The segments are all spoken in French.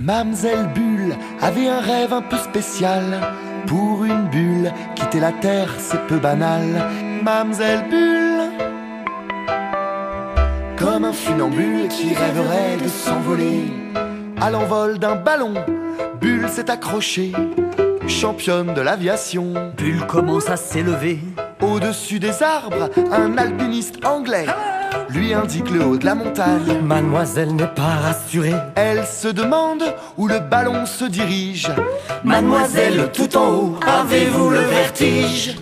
Mamzelle Bulle avait un rêve un peu spécial. Pour une bulle, quitter la terre c'est peu banal. Mamzelle Bulle, comme un funambule qui rêverait de s'envoler. À l'envol d'un ballon, Bulle s'est accrochée, championne de l'aviation. Bulle commence à s'élever. Au-dessus des arbres, un alpiniste anglais lui indique le haut de la montagne. Mademoiselle n'est pas rassurée. Elle se demande où le ballon se dirige. Mademoiselle, tout en haut, avez-vous le vertige?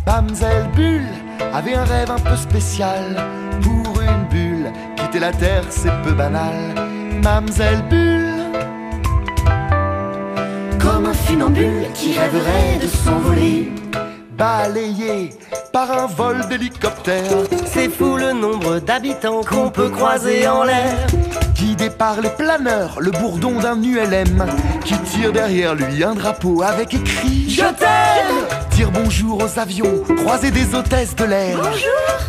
Mamzelle Bulle avait un rêve un peu spécial. Pour une bulle, quitter la terre c'est peu banal. Mamzelle Bulle, Comme un funambule qui rêverait de s'envoler. balayée par un vol d'hélicoptère, C'est fou le nombre d'habitants qu'on peut croiser en l'air. guidé par les planeurs, le bourdon d'un ULM qui tire derrière lui un drapeau avec écrit Je t'aime. Dire bonjour aux avions, croiser des hôtesses de l'air.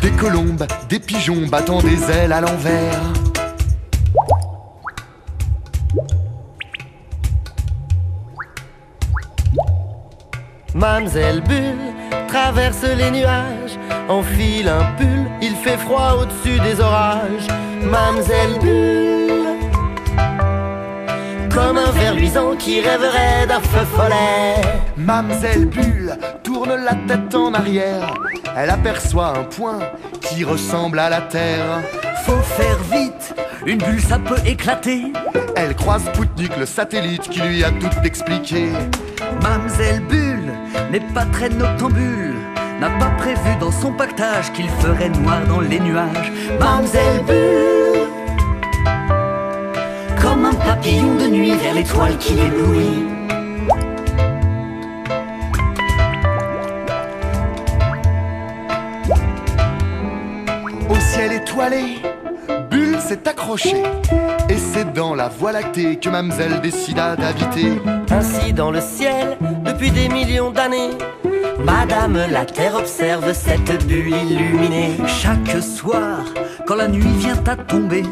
Des colombes, des pigeons battant des ailes à l'envers. Mamzelle Bulle traverse les nuages, enfile un pull, il fait froid au-dessus des orages. Mamzelle Bulle, comme un ver luisant qui rêverait d'un feu follet. Mamzelle Bulle tourne la tête en arrière. Elle aperçoit un point qui ressemble à la terre. Faut faire vite, une bulle ça peut éclater. Elle croise Spoutnik, le satellite, qui lui a tout expliqué. Mamzelle Bulle n'est pas très noctambule, n'a pas prévu dans son pactage qu'il ferait noir dans les nuages. Mamzelle Bulle, comme un papillon de nuit vers l'étoile qui l'éblouit. Au ciel étoilé, Bulle s'est accrochée. Et c'est dans la Voie lactée que Mamzelle décida d'habiter. Ainsi dans le ciel, depuis des millions d'années, Madame la Terre observe cette bulle illuminée. Chaque soir, quand la nuit vient à tomber,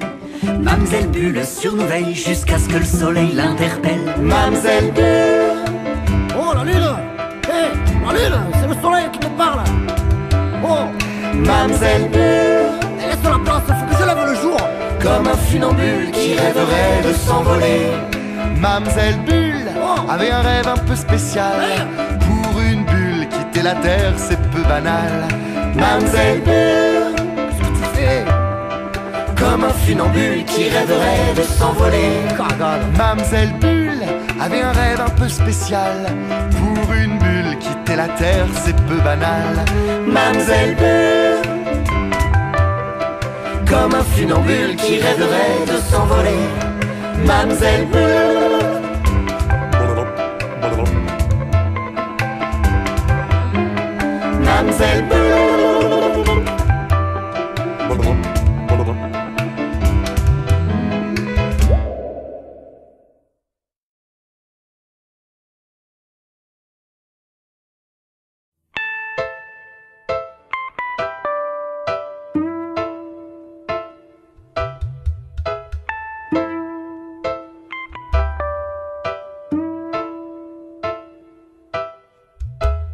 Mamzelle Bulle sur nous veille jusqu'à ce que le soleil l'interpelle. Mamzelle Bulle, Oh la lune! Hé, la lune, c'est le soleil qui me parle! Oh, Mamzelle Bulle, laisse la place, faut que je lève le jour! comme un funambule qui rêverait de s'envoler. Mamzelle Bulle avait un rêve un peu spécial. Pour une bulle, quitter la terre c'est peu banal. Mamzelle Bulle, Qu'est-ce que tu fais? comme un funambule qui rêverait de s'envoler. Cagade! Mamzelle Bulle avait un rêve un peu spécial. Pour une bulle, quitter la terre c'est peu banal. Mamzelle Bulle, comme un funambule qui rêverait de s'envoler. Mamzelle Bulle, Mamzelle Bulle,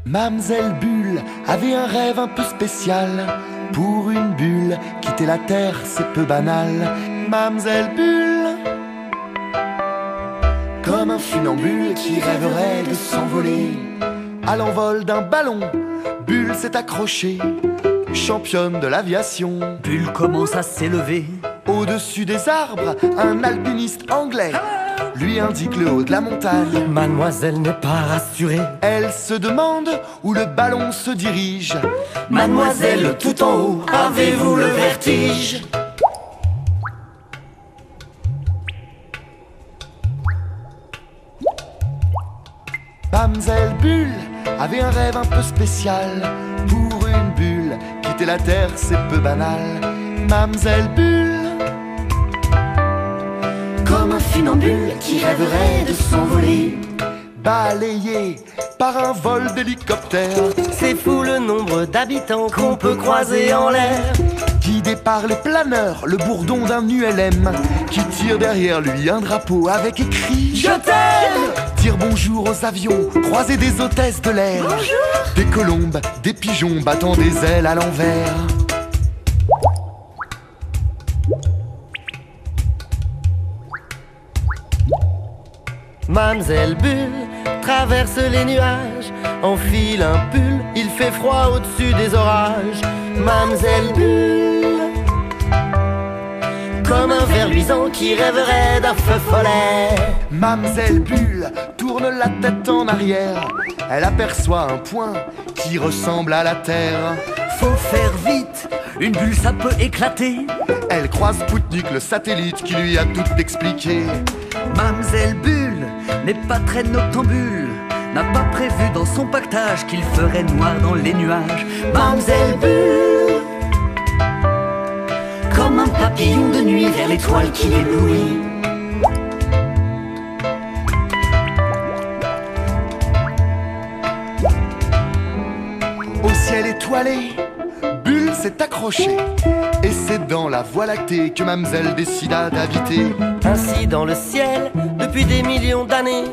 Mamzelle Bulle avait un rêve un peu spécial. Pour une bulle, quitter la terre c'est peu banal. Mamzelle Bulle, comme un funambule qui rêverait de s'envoler. À l'envol d'un ballon, Bulle s'est accrochée, championne de l'aviation. Bulle commence à s'élever. Au-dessus des arbres, un alpiniste anglais lui indique le haut de la montagne. Mademoiselle n'est pas rassurée. Elle se demande où le ballon se dirige. Mademoiselle, tout en haut, avez-vous le vertige? Mamzelle Bulle avait un rêve un peu spécial. Pour une bulle, quitter la terre c'est peu banal. Mamzelle Bulle, Comme un funambule qui rêverait de s'envoler. balayée par un vol d'hélicoptère, C'est fou le nombre d'habitants qu'on peut croiser en l'air. Guidé par les planeurs, le bourdon d'un ULM qui tire derrière lui un drapeau avec écrit Je t'aime. Dire bonjour aux avions, croiser des hôtesses de l'air. Des colombes, des pigeons battant des ailes à l'envers. Mamselle Bulle traverse les nuages, enfile un pull, il fait froid au-dessus des orages. Mamselle Bulle, comme un ver luisant qui rêverait d'un feu follet. Mamselle Bulle tourne la tête en arrière. Elle aperçoit un point qui ressemble à la terre. Faut faire vite, une bulle ça peut éclater. Elle croise Spoutnik, le satellite qui lui a tout expliqué. Mamselle Bulle n'est pas très noctambule, n'a pas prévu dans son pactage qu'il ferait noir dans les nuages. Mamselle Bulle, comme un papillon de nuit vers l'étoile qui l'éblouit. Au ciel étoilé, Bulle s'est accrochée. Et c'est dans la Voie lactée que Mamselle décida d'habiter. Ainsi dans le ciel, depuis des millions d'années,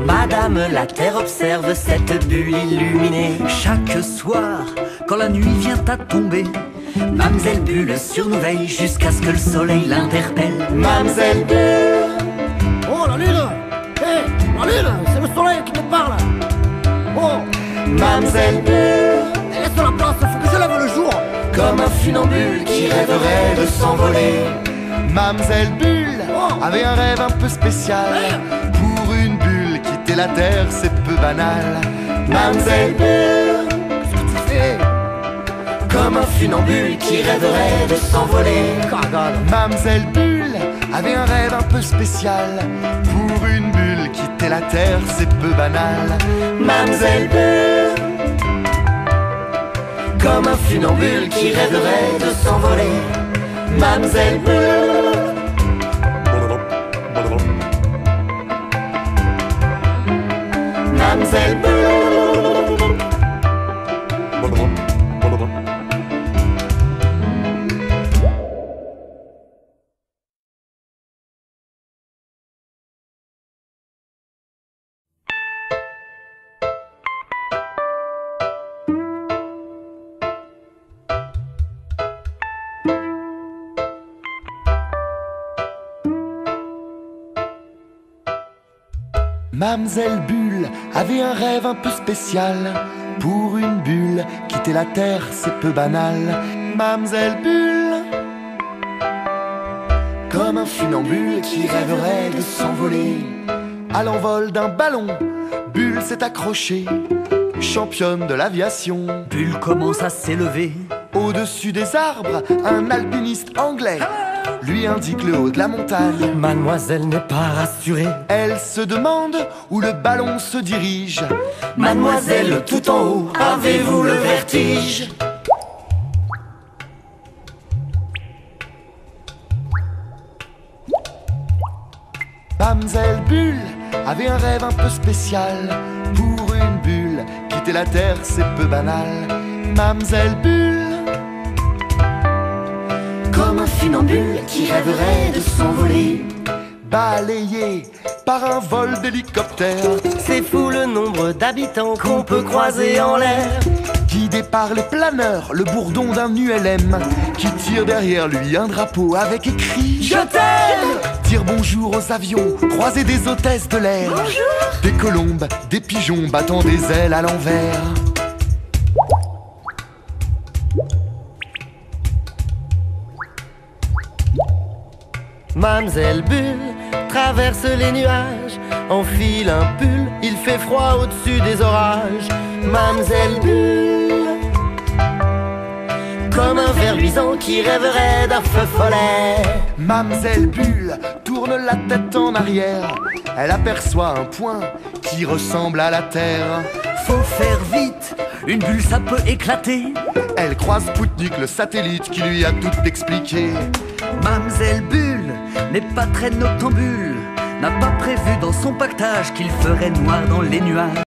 Madame la Terre observe cette bulle illuminée. Chaque soir, quand la nuit vient à tomber, Mamselle Bulle surveille jusqu'à ce que le soleil l'interpelle. Mamselle Bulle, Oh la lune. Hé, la lune, c'est le soleil qui me parle. Oh, Mamselle Bulle, laisse la place, faut que je lève le jour. comme un funambule qui rêverait de s'envoler. Mamselle Bulle avait un rêve un peu spécial. Pour une bulle, quitter la terre, c'est peu banal. Mamselle Bulle, Qu'est-ce que tu fais? comme un funambule qui rêverait de s'envoler. Cagade. Mamselle Bulle avait un rêve un peu spécial. Pour une bulle, quitter la terre, c'est peu banal. Mamselle Bulle, comme un funambule qui rêverait de s'envoler. Mamselle Bulle, Mamselle Bulle, Mamselle Bulle avait un rêve un peu spécial. Pour une bulle, quitter la terre, c'est peu banal. Mamselle Bulle, comme un funambule qui rêverait de s'envoler. À l'envol d'un ballon, Bulle s'est accrochée. Championne de l'aviation, Bulle commence à s'élever. au-dessus des arbres, un alpiniste anglais lui indique le haut de la montagne. Mademoiselle n'est pas rassurée. Elle se demande où le ballon se dirige. Mademoiselle, tout en haut, avez-vous le vertige? Mamselle Bulle avait un rêve un peu spécial. Pour une bulle, quitter la terre, c'est peu banal. Mamselle Bulle, Comme un funambule qui rêverait de s'envoler. balayée par un vol d'hélicoptère. C'est fou le nombre d'habitants qu'on peut croiser en l'air. Guidé par les planeurs, le bourdon d'un ULM qui tire derrière lui un drapeau avec écrit Je t'aime. Dire bonjour aux avions, croiser des hôtesses de l'air. Des colombes, des pigeons battant des ailes à l'envers. Mamselle Bulle traverse les nuages, enfile un pull, il fait froid au-dessus des orages. Mamselle Bulle, comme un ver luisant qui rêverait d'un feu follet. Mamselle Bulle tourne la tête en arrière. Elle aperçoit un point qui ressemble à la terre. Faut faire vite, une bulle ça peut éclater. Elle croise Spoutnik, le satellite qui lui a tout expliqué. Mamselle Bulle n'est pas très noctambule, n'a pas prévu dans son pactage qu'il ferait noir dans les nuages.